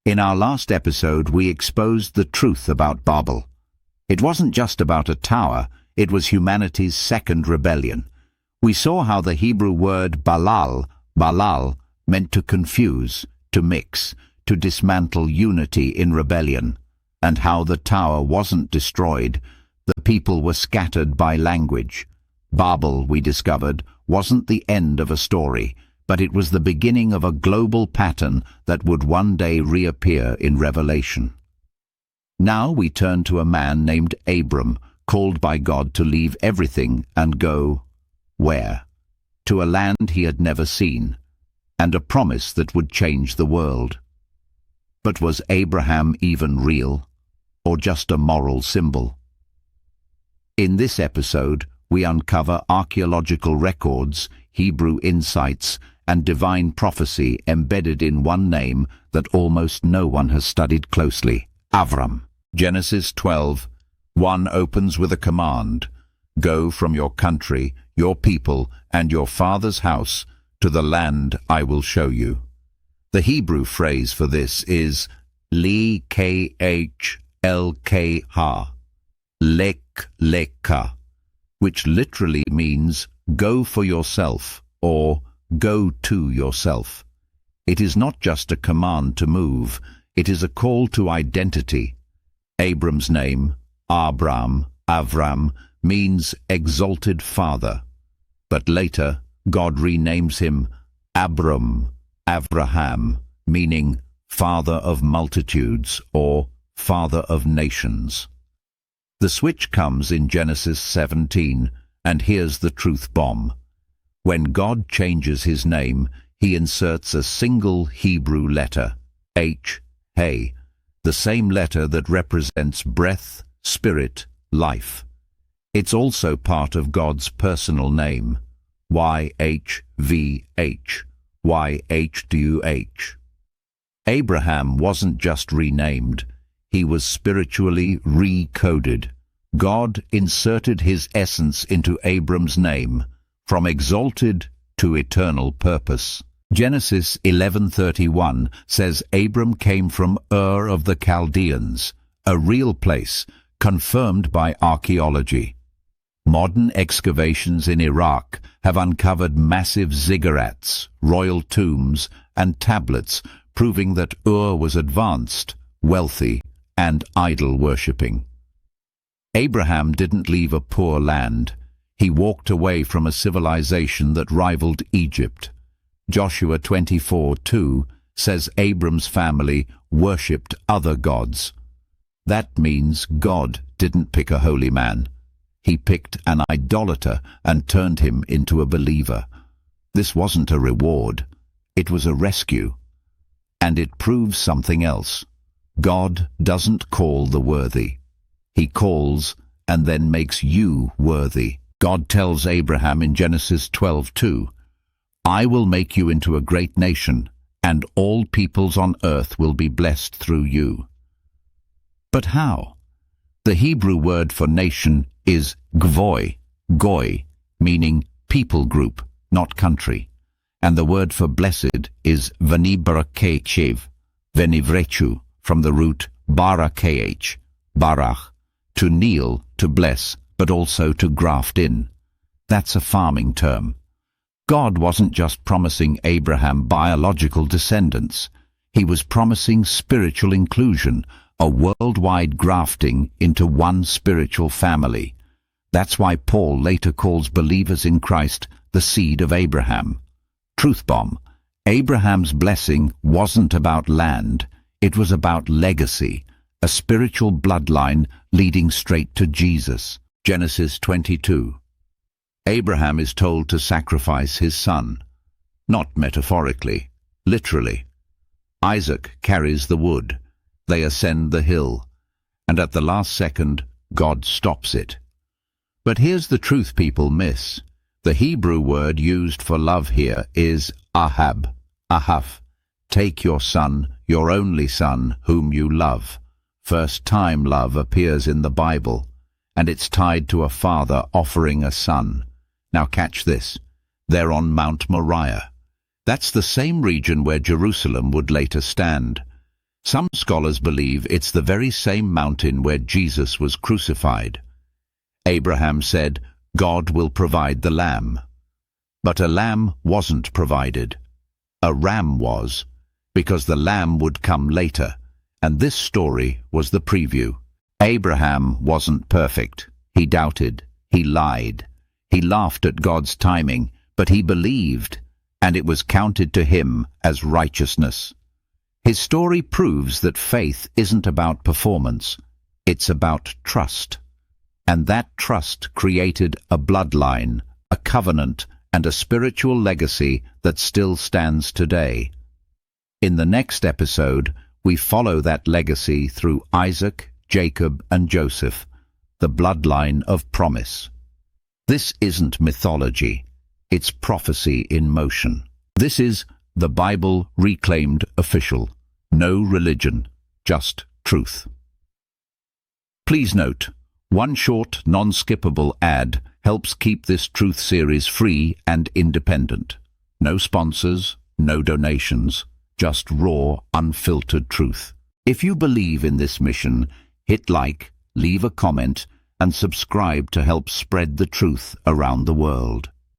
In our last episode, we exposed the truth about Babel. It wasn't just about a tower, it was humanity's second rebellion. We saw how the Hebrew word balal meant to confuse, to mix, to dismantle unity in rebellion, and how the tower wasn't destroyed, the people were scattered by language. Babel, we discovered, wasn't the end of a story, but it was the beginning of a global pattern that would one day reappear in Revelation. Now we turn to a man named Abram, called by God to leave everything and go, where? To a land he had never seen, and a promise that would change the world. But was Abraham even real, or just a moral symbol? In this episode, we uncover archaeological records, Hebrew insights, and divine prophecy embedded in one name that almost no one has studied closely, Abram. Genesis 12:1 opens with a command, "Go from your country, your people, and your father's house to the land I will show you." The Hebrew phrase for this is li-k-h-l-k-ha, lek-lekka, which literally means go for yourself or go to yourself. It is not just a command to move, it is a call to identity. Abram's name, Avram, means exalted father. But later, God renames him Abraham, meaning father of multitudes or father of nations. The switch comes in Genesis 17, and here's the truth bomb. When God changes his name, he inserts a single Hebrew letter, H, He, the same letter that represents breath, spirit, life. It's also part of God's personal name, YHVH, YHWH. Abraham wasn't just renamed, he was spiritually recoded. God inserted his essence into Abram's name, from exalted to eternal purpose. Genesis 11:31 says Abram came from Ur of the Chaldeans, a real place, confirmed by archaeology. Modern excavations in Iraq have uncovered massive ziggurats, royal tombs, and tablets proving that Ur was advanced, wealthy, and idol-worshipping. Abraham didn't leave a poor land. He walked away from a civilization that rivaled Egypt. Joshua 24:2 says Abram's family worshipped other gods. That means God didn't pick a holy man. He picked an idolater and turned him into a believer. This wasn't a reward. It was a rescue. And it proves something else. God doesn't call the worthy. He calls and then makes you worthy. God tells Abraham in Genesis 12:2, "I will make you into a great nation, and all peoples on earth will be blessed through you." But how? The Hebrew word for nation is gvoy, goy, meaning people group, not country. And the word for blessed is venibrakechev, venivrechu, from the root barakeh, barach, to kneel, to bless, but also to graft in. That's a farming term. God wasn't just promising Abraham biological descendants. He was promising spiritual inclusion, a worldwide grafting into one spiritual family. That's why Paul later calls believers in Christ the seed of Abraham. Truth bomb. Abraham's blessing wasn't about land, it was about legacy, a spiritual bloodline leading straight to Jesus. Genesis 22. Abraham is told to sacrifice his son. Not metaphorically, literally. Isaac carries the wood. They ascend the hill. And at the last second, God stops it. But here's the truth people miss. The Hebrew word used for love here is ahab, ahaf. Take your son, your only son, whom you love. First time love appears in the Bible, and it's tied to a father offering a son. Now catch this. They're on Mount Moriah. That's the same region where Jerusalem would later stand. Some scholars believe it's the very same mountain where Jesus was crucified. Abraham said, "God will provide the lamb." But a lamb wasn't provided. A ram was, because the lamb would come later, and this story was the preview. Abraham wasn't perfect. He doubted. He lied. He laughed at God's timing, but he believed, and it was counted to him as righteousness. His story proves that faith isn't about performance. It's about trust. And that trust created a bloodline, a covenant, and a spiritual legacy that still stands today. In the next episode, we follow that legacy through Isaac, Jacob, and Joseph, the bloodline of promise. This isn't mythology. It's prophecy in motion. This is the Bible Reclaimed Official. No religion, just truth. Please note, one short, non-skippable ad helps keep this truth series free and independent. No sponsors, no donations, just raw, unfiltered truth. If you believe in this mission, hit like, leave a comment, and subscribe to help spread the truth around the world.